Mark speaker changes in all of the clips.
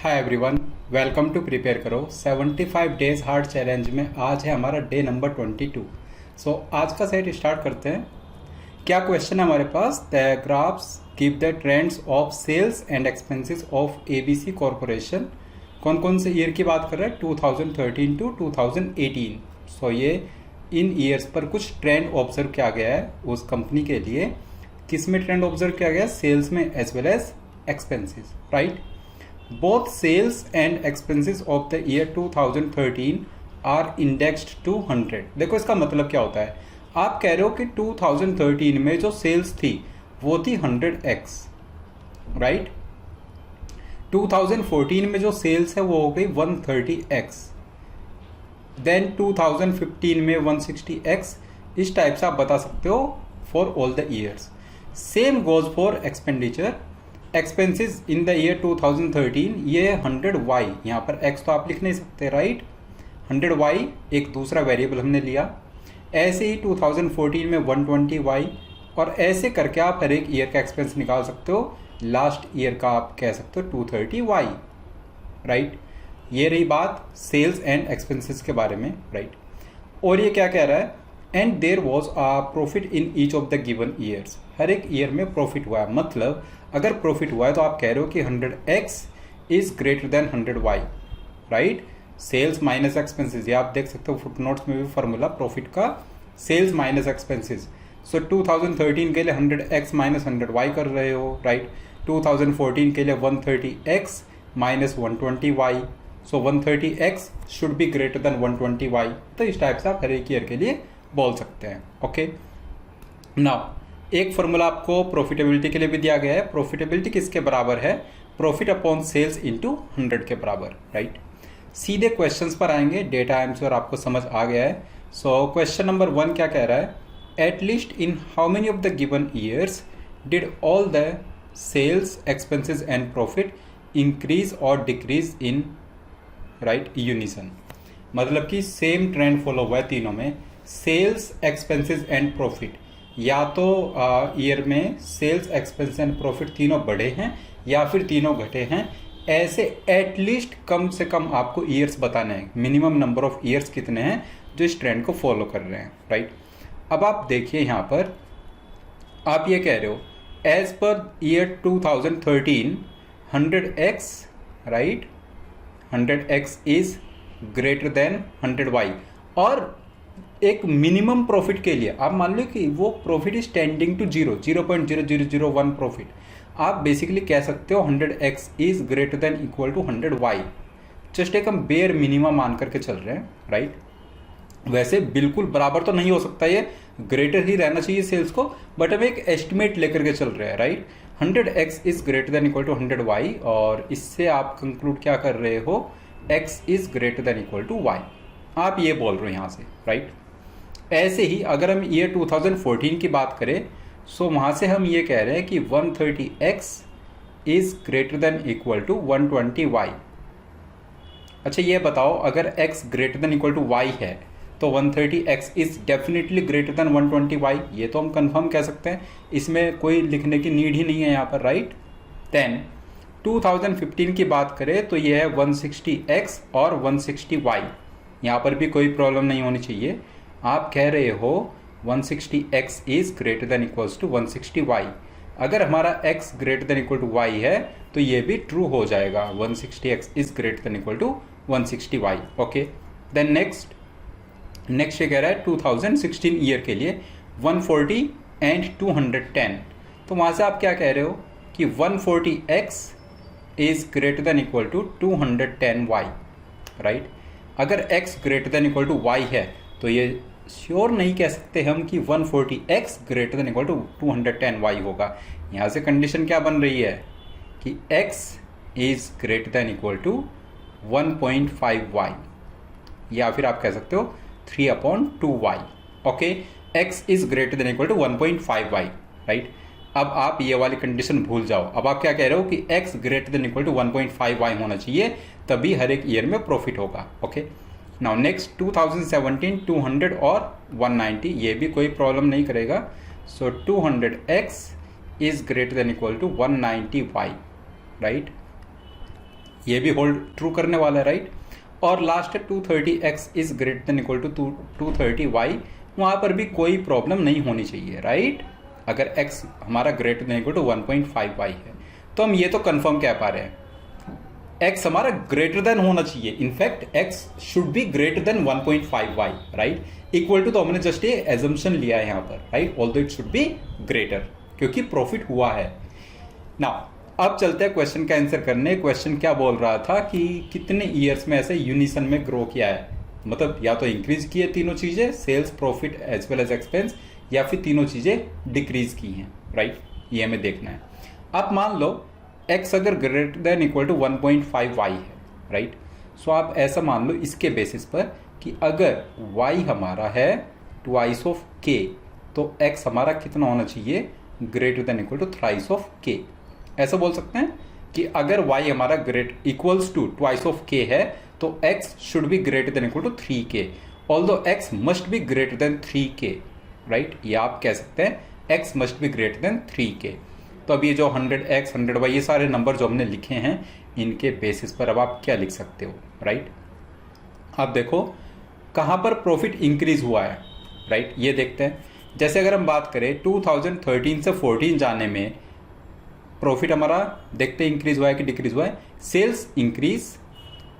Speaker 1: Hi everyone, welcome to prepare करो 75 days hard challenge में आज है हमारा डे नंबर 22। सो आज का सेट स्टार्ट करते हैं। क्या क्वेश्चन है हमारे पास? The graphs give the trends of sales and expenses of ABC corporation. कौन कौन से ईयर की बात कर रहे हैं? 2013 टू 2018। सो ये इन ईयर्स पर कुछ ट्रेंड ऑब्जर्व किया गया है उस कंपनी के लिए। किस में ट्रेंड ऑब्जर्व किया गया? सेल्स में as well as expenses, right. Both sales and expenses of the year 2013 are indexed to 100। देखो इसका मतलब क्या होता है। आप कह रहे हो कि 2013 में जो सेल्स थी वो थी 100x, राइट। 2014 में जो सेल्स है वो हो गई 130x, देन 2015 में 160x। इस टाइप से आप बता सकते हो for all the years. Same goes for expenditure. Expenses in the year 2013 ये 100y, यहाँ पर x तो आप लिख नहीं सकते, राइट। 100y एक दूसरा वेरिएबल हमने लिया। ऐसे ही 2014 में 120y, और ऐसे करके आप हर एक ईयर का एक्सपेंस निकाल सकते हो। लास्ट ईयर का आप कह सकते हो 230y, राइट। ये रही बात सेल्स एंड एक्सपेंसेस के बारे में, राइट। और ये क्या कह रहा है? And there was a profit in each of the given years. हर एक ईयर में प्रॉफिट हुआ है। मतलब अगर प्रॉफिट हुआ है तो आप कह रहे हो कि 100x is greater than 100y, right. Sales minus expenses, ये आप देख सकते हो फुटनोट्स में भी फॉर्मूला प्रॉफिट का, सेल्स माइनस एक्सपेंसेस। सो 2013 के लिए 100x माइनस 100y कर रहे हो, राइट। 2014 के लिए 130x minus 120y। So 130x should be greater then 120y। तो इस टाइप से आप हर एक ईयर के लिए बोल सकते हैं, ओके। नाउ एक फॉर्मूला आपको प्रॉफिटेबिलिटी के लिए भी दिया गया है। प्रॉफिटेबिलिटी किसके बराबर है? प्रॉफिट अपॉन सेल्स इनटू 100 के बराबर, राइट। सीधे क्वेश्चंस पर आएंगे। डेटा आंसर आपको समझ आ गया है। सो क्वेश्चन नंबर 1 क्या कह रहा है? At least in how many of the given years did all the sales expenses and profit increase और डिक्रीज इन, राइट, यूनिसन। मतलब कि सेम ट्रेंड फॉलो हुआ है तीनों में, सेल्स एक्सपेंसेस एंड प्रॉफिट। या तो ईयर में सेल्स एक्सपेंस एंड प्रॉफिट तीनों बढ़े हैं या फिर तीनों घटे हैं। ऐसे एटलीस्ट कम से कम आपको ईयर्स बताने हैं, मिनिमम नंबर ऑफ ईयर्स कितने हैं जो इस ट्रेंड को फॉलो कर रहे हैं, राइट। अब आप देखिए यहाँ पर आप ये कह रहे हो एज पर year 2013 100x, right, 100x is greater than 100y। और एक मिनिमम प्रॉफिट के लिए आप मान लो कि वो profit is tending to 0.0001 profit. आप बेसिकली कह सकते हो 100x is greater than equal to 100y। Just एक हम बेयर मिनिमम मान करके चल रहे हैं, राइट। वैसे बिल्कुल बराबर तो नहीं हो सकता, ये ग्रेटर ही रहना चाहिए सेल्स को, बट हम एक एस्टिमेट लेकर के चल रहे हैं, right. 100x is greater than equal to 100y, और इससे आप कंक्लूड क्या कर रहे हो? x is greater than equal to y। आप ये बोल रहे हो यहाँ से, राइट। ऐसे ही अगर हम ईयर 2014 की बात करें, सो वहाँ से हम ये कह रहे हैं कि 130x is greater than equal to 120y। अच्छा ये बताओ, अगर x greater than equal to y है तो 130x is definitely greater than 120y। ये तो हम कंफर्म कह सकते हैं, इसमें कोई लिखने की नीड ही नहीं है यहाँ पर, राइट। देन 2015 की बात करें तो ये है 160x और 160y। यहाँ पर भी कोई प्रॉब्लम नहीं होनी चाहिए। आप कह रहे हो 160x is greater than equals to 160y। अगर हमारा x greater than equal to y है तो ये भी ट्रू हो जाएगा, 160x is greater than equal to 160y, okay. Then next ये कह रहा है 2016 ईयर के लिए 140 एंड 210। तो वहाँ से आप क्या कह रहे हो कि 140x is greater than equal to 210y, right. अगर x greater than equal to y है तो ये श्योर नहीं कह सकते हम कि 140x greater than equal to 210y होगा। यहाँ से कंडीशन क्या बन रही है कि x is greater than equal to 1.5y, या फिर आप कह सकते हो 3/2y, okay. x is greater than equal to 1.5y, right. अब आप ये वाली कंडीशन भूल जाओ। अब आप क्या कह रहे हो कि x greater than equal to 1.5y होना चाहिए, तभी हर एक ईयर में प्रॉफिट होगा, ओके। नाउ नेक्स्ट 2017 200 और 190, ये भी कोई प्रॉब्लम नहीं करेगा। So 200x is greater than equal to 190y, right. ये भी होल्ड ट्रू करने वाला है, राइट। और लास्ट है 230x is greater than equal to 230y, वहां पर भी कोई प्रॉब्लम नहीं होनी चाहिए, राइट। अगर x हमारा greater than equal to 1.5y है तो हम ये तो कंफर्म कह पा रहे हैं x हमारा ग्रेटर देन होना चाहिए, in fact x should be greater than 1.5y, right. Equal to तो हमने जस्ट ये एजम्पशन लिया है यहाँ पर, right, although it should be greater, क्योंकि प्रॉफिट हुआ है। नाउ अब चलते हैं क्वेश्चन का आंसर करने। क्वेश्चन क्या बोल रहा था कि कितने ईयर्स में ऐसे यूनिसन में ग्रो किया है, मतलब या तो इंक्रीज की है तीनों चीजें, sales, profit as well as expense, या फिर तीनों चीजें डिक्रीज की हैं, राइट। ये हमें देखना है। अब मान लो x अगर greater than equal to 1.5y है, राइट। सो आप ऐसा मान लो इसके बेसिस पर कि अगर y हमारा है ट्वाइस ऑफ k, तो x हमारा कितना होना चाहिए, greater than equal to thrice of k। ऐसा बोल सकते हैं कि अगर y हमारा great equals to twice of k है तो x should be greater than equal to 3k, although x must be greater than 3k, right. या आप कह सकते हैं x must be greater than 3k। तो अब ये जो 100x 100y ये सारे नंबर जो हमने लिखे हैं इनके बेसिस पर अब आप क्या लिख सकते हो, राइट। अब देखो कहां पर प्रॉफिट इंक्रीज हुआ है, राइट, ये देखते हैं। जैसे अगर हम बात करें 2013 से 14 जाने में प्रॉफिट हमारा देखते इंक्रीज हुआ है कि डिक्रीज हुआ है। Sales increase,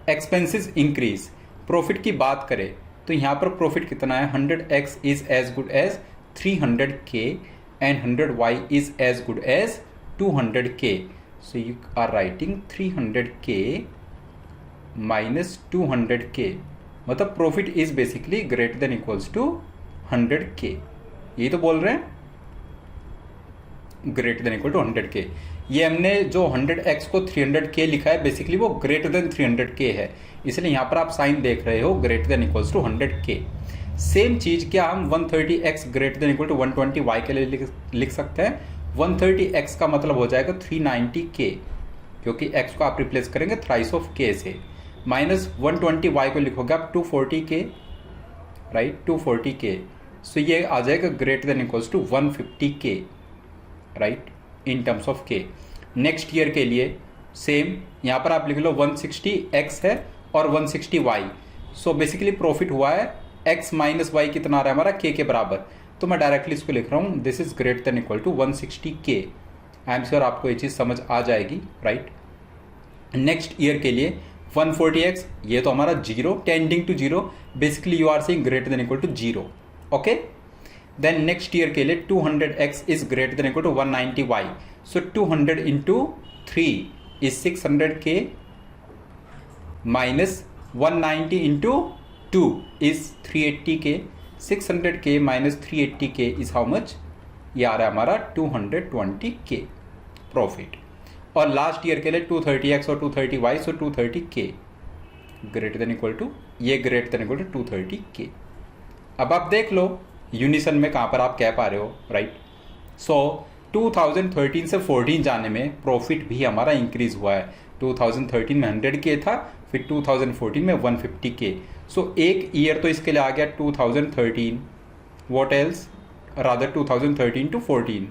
Speaker 1: expenses increase. Profit की बात करें तो यहाँ पर प्रॉफिट कितना है, 100x is as good as 300k and 100y is as good as 200k। So you are writing 300k minus 200k, मतलब profit is basically greater than equals to 100k। यही तो बोल रहे हैं, greater than equal to 100k। ये हमने जो 100x को 300k लिखा है बेसिकली वो ग्रेटर देन 300k है, इसलिए यहां पर आप साइन देख रहे हो greater than equals to 100k। Same चीज क्या हम 130x greater than equal to 120y के लिए लिख सकते हैं। 130x का मतलब हो जाएगा 390k, क्योंकि x को आप रिप्लेस करेंगे थ्राइस ऑफ k से, माइनस 120y को लिखोगे आप 240k, राइट, 240k। सो ये आ जाएगा greater than equals to 150k, right, in terms of k। Next year के लिए सेम यहाँ पर आप लिख लो 160x है और 160y। सो बेसिकली प्रॉफिट हुआ है x माइनस वाई कितना आ रहा है हमारा k के बराबर, तो मैं डायरेक्टली इसको लिख रहा हूँ this is greater than equal to 160k। I am sure आपको ये चीज़ समझ आ जाएगी, राइट। नेक्स्ट ईयर के लिए 140x, ये तो हमारा zero tending to zero, basically you are saying greater than equal to zero, okay. Then next year के लिए 200x is greater than equal to 190y। So 200 into 3 is 600k minus 190 into 2 is 380k। 600k minus 380k is how much, ये आ रहा है हमारा 220k profit. और last year के लिए 230x और 230y, so 230k greater than equal to, ये greater than equal to 230k। अब आप देख लो यूनिसन में कहाँ पर आप कह पा रहे हो, राइट। सो 2013 से 14 जाने में प्रॉफिट भी हमारा इंक्रीज हुआ है। 2013 में 100k था, फिर 2014 में 150k। सो एक ईयर तो इसके लिए आ गया 2013, व्हाट एल्स, रादर 2013 टू 14।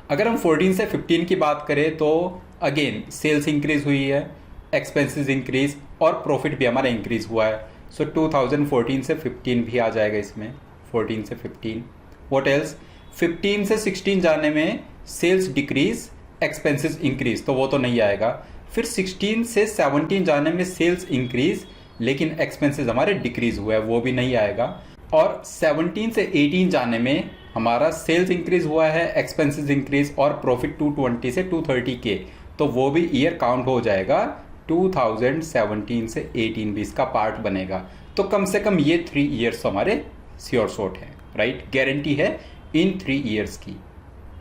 Speaker 1: अगर हम 14 से 15 की बात करें तो अगेन सेल्स इंक्रीज हुई है, एक्सपेंसेस इंक्रीज और प्रॉफिट भी हमारा इंक्रीज हुआ है। सो 2014 से 15 भी आ जाएगा इसमें, 14 से 15। व्हाट एल्स, 15 से 16 जाने में सेल्स डिक्रीज, एक्सपेंसेस इंक्रीज, तो वो तो नहीं आएगा। फिर 16 से 17 जाने में सेल्स इंक्रीज लेकिन एक्सपेंसेस हमारे डिक्रीज हुआ है, वो भी नहीं आएगा। और 17 से 18 जाने में हमारा सेल्स इंक्रीज हुआ है, एक्सपेंसेस इंक्रीज और प्रॉफिट 220 से 230k, तो वो भी ईयर काउंट हो जाएगा। 2017 से 18 भी इसका पार्ट बनेगा। तो कम से कम ये 3 ईयर्स हमारे श्योर शॉट है, राइट, गारंटी है इन 3 ईयर्स की।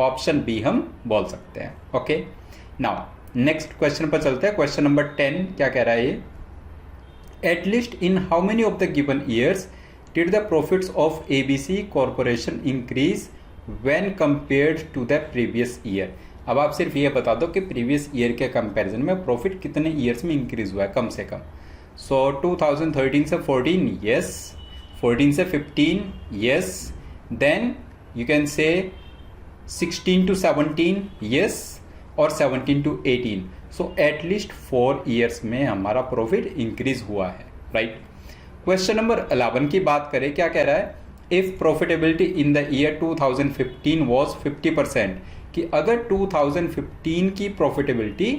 Speaker 1: ऑप्शन बी हम बोल सकते हैं, ओके। नाउ नेक्स्ट क्वेश्चन पर चलते हैं। क्वेश्चन नंबर 10 क्या कह रहा है ये, at least in how many of the given years did the profits of ABC corporation increase when compared to the previous year. अब आप सिर्फ ये बता दो कि प्रीवियस ईयर के कंपैरिजन में प्रॉफिट कितने ईयर्स में इंक्रीज हुआ है कम से कम। सो 2013 से 14 यस, 14 से 15 यस, देन यू कैन से 16 to 17 यस, और 17 to 18। सो एटलीस्ट 4 ईयर्स में हमारा प्रॉफिट इंक्रीज हुआ है, राइट। क्वेश्चन नंबर 11 की बात करें, क्या कह रहा है, if profitability in the year 2015 was 50%, कि अगर 2015 की प्रॉफिटेबिलिटी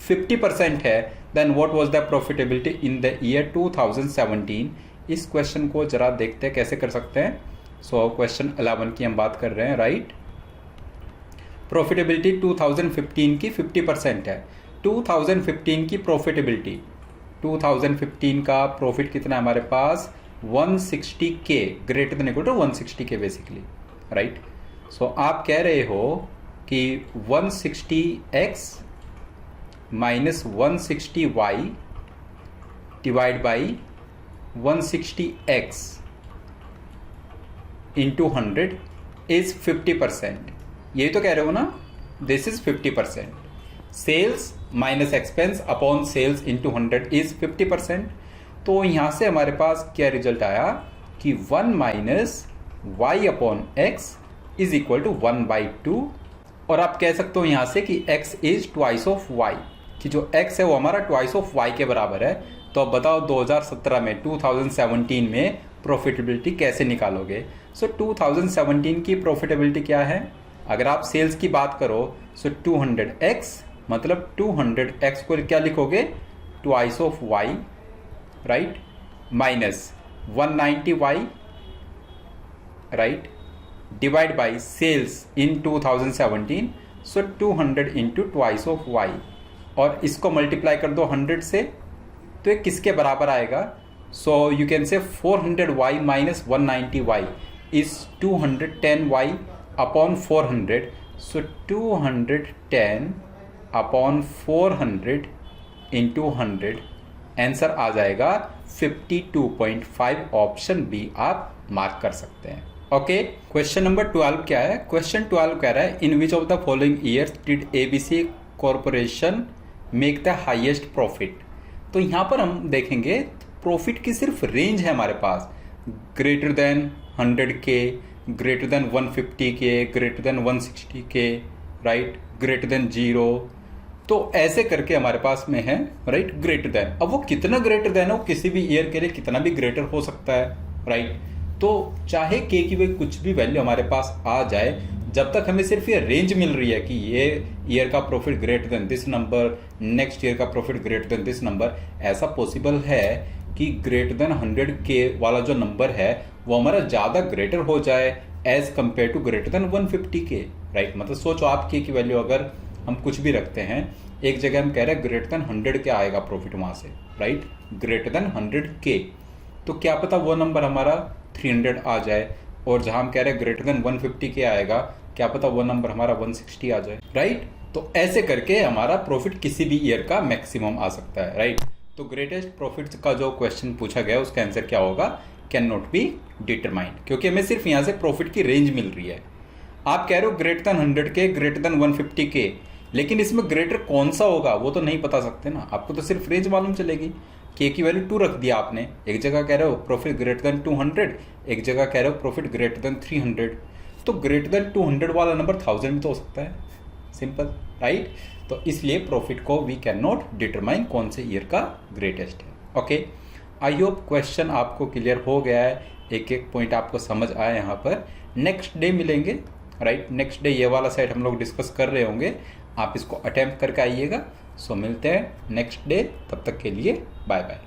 Speaker 1: 50% है, then what was the profitability in the year 2017। इस क्वेश्चन को जरा देखते हैं कैसे कर सकते हैं। सो क्वेश्चन 11 की हम बात कर रहे हैं, राइट। प्रॉफिटेबिलिटी 2015 की 50% है। 2015 की प्रॉफिटेबिलिटी, 2015 का प्रॉफिट कितना है हमारे पास, 160K, greater than equal to 160K basically, right. So आप कह रहे हो कि 160x minus 160y divide by 160x into 100 is 50%, यही तो कह रहे हो ना, this is 50%। Sales minus expense upon sales into 100 is 50%। तो यहां से हमारे पास क्या रिजल्ट आया कि 1 minus y upon x is equal to 1/2। और आप कह सकते हो यहां से कि x is twice of y, कि जो x है वो हमारा ट्वाइस ऑफ y के बराबर है। तो अब बताओ 2017 में 2017 में प्रॉफिटेबिलिटी कैसे निकालोगे। सो 2017 की प्रॉफिटेबिलिटी क्या है, अगर आप सेल्स की बात करो सो 200x, मतलब 200x को क्या लिखोगे, twice of y, right, minus 190y, right, divide by sales in 2017, so 200 into twice of y, और इसको मल्टीप्लाई कर दो 100 से, तो ये किसके बराबर आएगा। So you can say 400y minus 190y is 210y upon 400, so 210 upon 400 into 100, answer आ जाएगा 52.5। ऑप्शन बी आप मार्क कर सकते हैं। ओके, क्वेश्चन नंबर 12 क्या है, क्वेश्चन 12 कह रहा है, in which of the following years did ABC corporation make the highest profit. तो यहां पर हम देखेंगे प्रॉफिट की सिर्फ रेंज है हमारे पास, greater than 100K, greater than 150K, greater than 160K, right, greater than 0। तो ऐसे करके हमारे पास में है, राइट, ग्रेटर देन। अब वो कितना ग्रेटर देन है, वो किसी भी ईयर के लिए कितना भी ग्रेटर हो सकता है, राइट। तो चाहे K की कुछ भी वैल्यू हमारे पास आ जाए, जब तक हमें सिर्फ ये रेंज मिल रही है कि ये ईयर का profit greater than this number, next year का profit greater than this number, ऐसा पॉसिबल है कि ग्रेटर देन 100K वाला जो नंबर है वो हमारा ज़्यादा ग्रेटर हो जाए as compare to greater than 150K, right. मतलब सोचो आप K की वैल्यू अगर हम कुछ भी रखते हैं, एक जगह हम कह रहे हैं ग्रेटर देन 100K आएगा प्रॉफिट वहाँ से, राइट, ग्रेटर देन 100K, तो क्या पता वो नंबर हमारा 300 आ जाए, और जहां हम कह रहे हैं ग्रेटर देन 150K आएगा, क्या पता वो नंबर हमारा 160 आ जाए, राइट। तो ऐसे करके हमारा प्रॉफिट किसी भी ईयर का मैक्सिमम आ सकता है, राइट। तो ग्रेटेस्ट प्रॉफिट का जो क्वेश्चन पूछा गया उसका आंसर क्या होगा, कैन नॉट बी डिटरमाइंड, क्योंकि हमें सिर्फ यहां से प्रॉफिट की रेंज मिल रही है। आप कह रहे हो greater than 100K, greater than 150K, लेकिन इसमें ग्रेटर कौन सा होगा वो तो नहीं पता सकते ना, आपको तो सिर्फ रेंज मालूम चलेगी। K की वैल्यू 2 रख दिया आपने, एक जगह कह रहे हो प्रॉफिट ग्रेटर देन 200, एक जगह कह रहे हो प्रॉफिट ग्रेटर देन 300, तो ग्रेटर देन 200 वाला नंबर 1000 में तो हो सकता है, सिंपल, राइट। तो इसलिए प्रॉफिट को वी कैन नॉट डिटरमाइन कौन से ईयर का ग्रेटेस्ट है। ओके, आई होप क्वेश्चन आपको क्लियर हो गया है, एक एक पॉइंट आपको समझ आया यहाँ पर। नेक्स्ट डे मिलेंगे, राइट, नेक्स्ट डे ये वाला सेट हम लोग डिस्कस कर रहे होंगे, आप इसको अटेम्प्ट करके आइएगा। सो मिलते हैं नेक्स्ट डे, तब तक के लिए बाय बाय।